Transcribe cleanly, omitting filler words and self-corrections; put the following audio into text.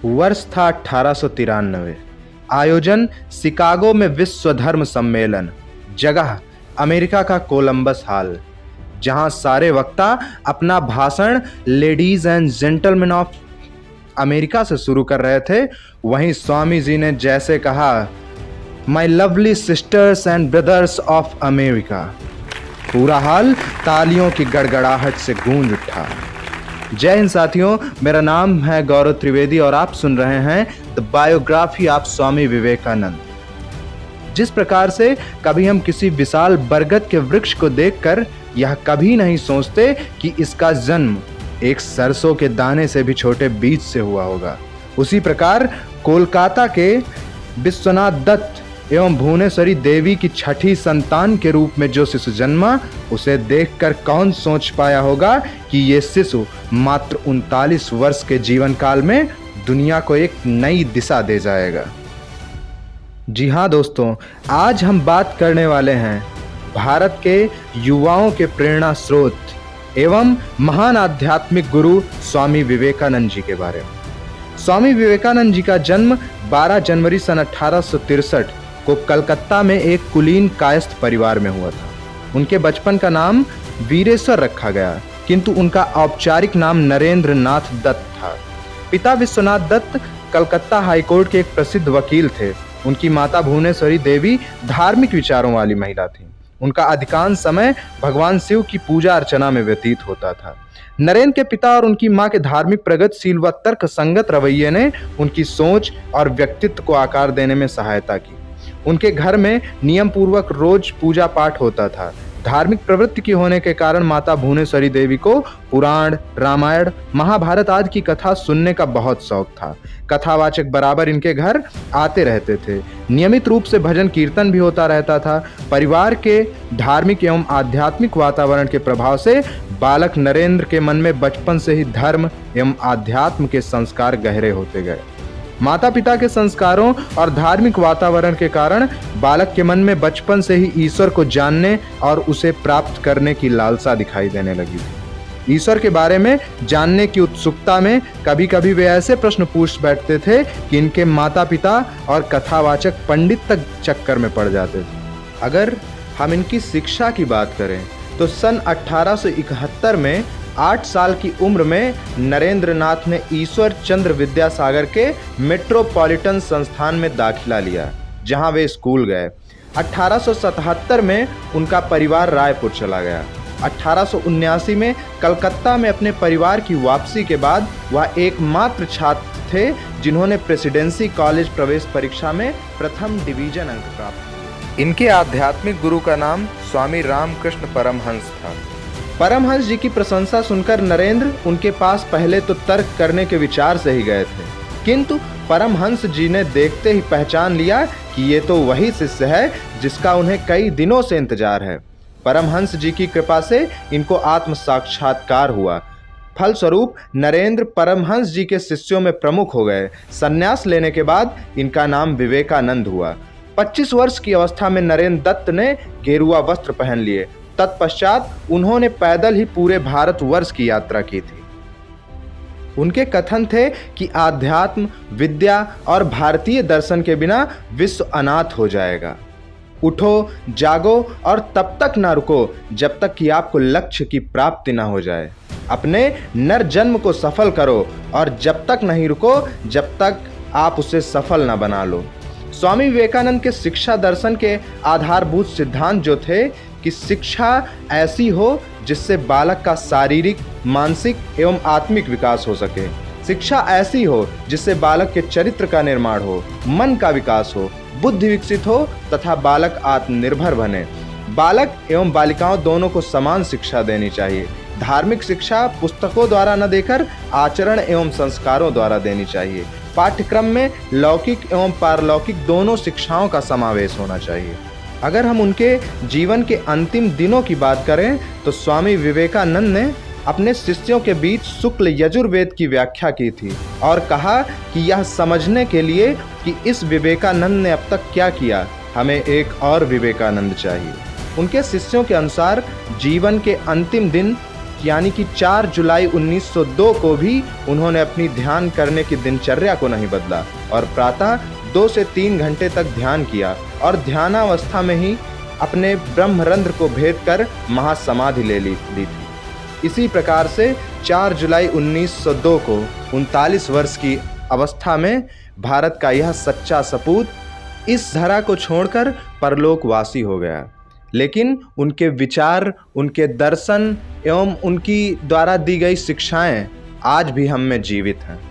वर्ष था 1893। आयोजन शिकागो में विश्व धर्म सम्मेलन। जगह अमेरिका का कोलंबस हॉल। जहां सारे वक्ता अपना भाषण ladies and gentleman of America से शुरू कर रहे थे, वहीं स्वामी जी ने जैसे कहा, my lovely sisters and brothers of America, पूरा हाल तालियों की गड़गड़ाहट से गूंज उठा। जय हिंद साथियों, मेरा नाम है गौरव त्रिवेदी और आप सुन रहे हैं the biography of Swami Vivekananda. जिस प्रकार से कभी हम किसी विशाल बरगद के वृक्ष को देखकर यह कभी नहीं सोचते कि इसका जन्म एक सरसों के दाने से भी छोटे बीज से हुआ होगा, उसी प्रकार कोलकाता के विश्वनाथ दत्त एवं भुवनेश्वरी देवी की छठी संतान के रूप में जो शिशु जन्मा, उसे देखकर कौन सोच पाया होगा कि ये शिशु मात्र 39 वर्ष के जीवन काल में दुनिया को एक नई दिशा दे जाएगा। जी हाँ दोस्तों, आज हम बात करने वाले हैं भारत के युवाओं के प्रेरणा स्रोत एवं महान आध्यात्मिक गुरु स्वामी विवेकानंद जी के बारे में। स्वामी विवेकानंद जी का जन्म 12 जनवरी सन 1863 को कलकत्ता में एक कुलीन कायस्थ परिवार में हुआ था। उनके बचपन का नाम वीरेश्वर रखा गया, किंतु उनका औपचारिक नाम नरेंद्र नाथ दत्त था। पिता विश्वनाथ दत्त कलकत्ता हाईकोर्ट के एक प्रसिद्ध वकील थे। उनकी माता भुवनेश्वरी देवी धार्मिक विचारों वाली महिला थी। उनका अधिकांश समय भगवान शिव की पूजा अर्चना में व्यतीत होता था। नरेंद्र के पिता और उनकी मां के धार्मिक, प्रगतिशील व तर्क संगत रवैये ने उनकी सोच और व्यक्तित्व को आकार देने में सहायता की। उनके घर में नियम पूर्वक रोज पूजा पाठ होता था। धार्मिक प्रवृत्ति की होने के कारण माता भुवनेश्वरी देवी को पुराण, रामायण, महाभारत आदि की कथा सुनने का बहुत शौक था। कथावाचक बराबर इनके घर आते रहते थे। नियमित रूप से भजन कीर्तन भी होता रहता था। परिवार के धार्मिक एवं आध्यात्मिक वातावरण के प्रभाव से बालक नरेंद्र के मन में बचपन से ही धर्म एवं आध्यात्म के संस्कार गहरे होते गए। माता पिता के संस्कारों और धार्मिक वातावरण के कारण बालक के मन में बचपन से ही ईश्वर को जानने और उसे प्राप्त करने की लालसा दिखाई देने लगी थी। ईश्वर के बारे में जानने की उत्सुकता में कभी कभी वे ऐसे प्रश्न पूछ बैठते थे कि इनके माता पिता और कथावाचक पंडित तक चक्कर में पड़ जाते थे। अगर हम इनकी शिक्षा की बात करें तो सन 1871 में 8 साल की उम्र में नरेंद्र नाथ ने ईश्वर चंद्र विद्यासागर के मेट्रोपॉलिटन संस्थान में दाखिला लिया, जहां वे स्कूल गए। 1877 में उनका परिवार रायपुर चला गया। 1879 में कलकत्ता में अपने परिवार की वापसी के बाद वह एकमात्र छात्र थे जिन्होंने प्रेसिडेंसी कॉलेज प्रवेश परीक्षा में प्रथम डिवीजन अंक प्राप्त किए। इनके आध्यात्मिक गुरु का नाम स्वामी रामकृष्ण परमहंस था। परमहंस जी की प्रशंसा सुनकर नरेंद्र उनके पास पहले तो तर्क करने के विचार से ही गए थे, किंतु परमहंस जी ने देखते ही पहचान लिया कि ये तो वही शिष्य है जिसका उन्हें कई दिनों से इंतजार है। परमहंस जी की कृपा से इनको आत्म साक्षात्कार हुआ। फलस्वरूप नरेंद्र परमहंस जी के शिष्यों में प्रमुख हो गए। संन्यास लेने के बाद इनका नाम विवेकानंद हुआ। 25 वर्ष की अवस्था में नरेंद्र दत्त ने गेरुआ वस्त्र पहन लिए। तत्पश्चात उन्होंने पैदल ही पूरे भारतवर्ष की यात्रा की थी। उनके कथन थे कि आध्यात्म, विद्या और भारतीय दर्शन के बिना विश्व अनाथ हो जाएगा। उठो, जागो और तब तक ना रुको जब तक कि आपको लक्ष्य की प्राप्ति ना हो जाए। अपने नर जन्म को सफल करो और जब तक नहीं रुको जब तक आप उसे सफल ना बना लो। स्वामी विवेकानंद के शिक्षा दर्शन के आधारभूत सिद्धांत जो थे कि शिक्षा ऐसी हो जिससे बालक का शारीरिक, मानसिक एवं आत्मिक विकास हो सके। शिक्षा ऐसी हो जिससे बालक के चरित्र का निर्माण हो, मन का विकास हो, बुद्धि विकसित हो तथा बालक आत्मनिर्भर बने। बालक एवं बालिकाओं दोनों को समान शिक्षा देनी चाहिए। धार्मिक शिक्षा पुस्तकों द्वारा न देकर आचरण एवं संस्कारों द्वारा देनी चाहिए। पाठ्यक्रम में लौकिक एवं पारलौकिक दोनों शिक्षाओं का समावेश होना चाहिए। अगर हम उनके जीवन के अंतिम दिनों की बात करें तो स्वामी विवेकानंद ने अपने शिष्यों के बीच शुक्ल यजुर्वेद की व्याख्या की थी और कहा कि यह समझने के लिए कि इस विवेकानंद ने अब तक क्या किया, हमें एक और विवेकानंद चाहिए। उनके शिष्यों के अनुसार जीवन के अंतिम दिन यानी कि 4 जुलाई 1902 को भी उन्होंने अपनी ध्यान करने की दिनचर्या को नहीं बदला और प्रातः 2 से 3 घंटे तक ध्यान किया और ध्यानावस्था में ही अपने ब्रह्मरंध्र को भेद कर महासमाधि ले ली थी। इसी प्रकार से 4 जुलाई 1902 को 39 वर्ष की अवस्था में भारत का यह सच्चा सपूत इस धरा को छोड़कर परलोकवासी हो गया। लेकिन उनके विचार, उनके दर्शन एवं उनकी द्वारा दी गई शिक्षाएं आज भी हम में जीवित हैं।